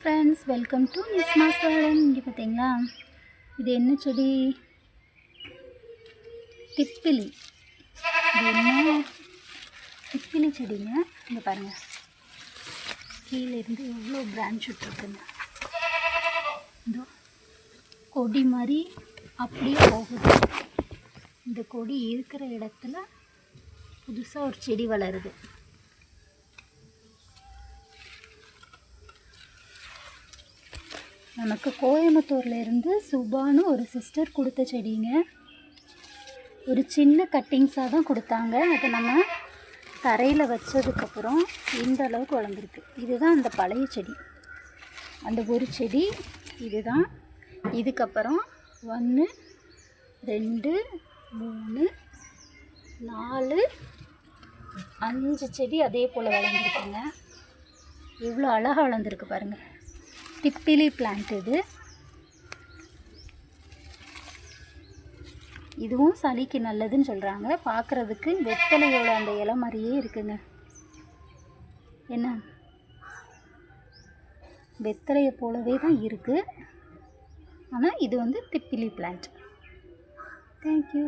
friends welcome to निस्मास garden இங்கே பார்த்தீங்களா இது என்ன செடி திப்பிலி இது என்ன திப்பிலி செடிங்க இங்கே பாருங்கள் கீழே இருந்து எவ்வளோ பிரான்ச் விட்டுருக்குங்க இந்த கொடி மாதிரி அப்படியே போகுது இந்த கொடி இருக்கிற இடத்துல புதுசாக ஒரு செடி வளருது நமக்கு கோயம்புத்தூர்லேருந்து சுபான்னு ஒரு சிஸ்டர் கொடுத்த செடிங்க ஒரு சின்ன கட்டிங்ஸாக தான் கொடுத்தாங்க அதை நம்ம தரையில் வச்சதுக்கப்புறம் இந்த அளவுக்கு வளர்ந்துருக்கு இதுதான் அந்த பழைய செடி அந்த ஒரு செடி இதுதான் இதுக்கப்புறம் 1 2 3 4 5 செடி அதே போல் வளர்ந்துருக்குங்க எவ்வளோ அழகாக வளர்ந்துருக்கு பாருங்கள் திப்பிலி பிளான்ட் இதுவும் சளிக்கு நல்லதுன்னு சொல்கிறாங்க பார்க்குறதுக்கு வெத்தலையோட அந்த இலை மாதிரியே இருக்குங்க என்ன வெத்தலையை போலவே தான் இருக்குது ஆனால் இது வந்து திப்பிலி பிளான்ட் தேங்க்யூ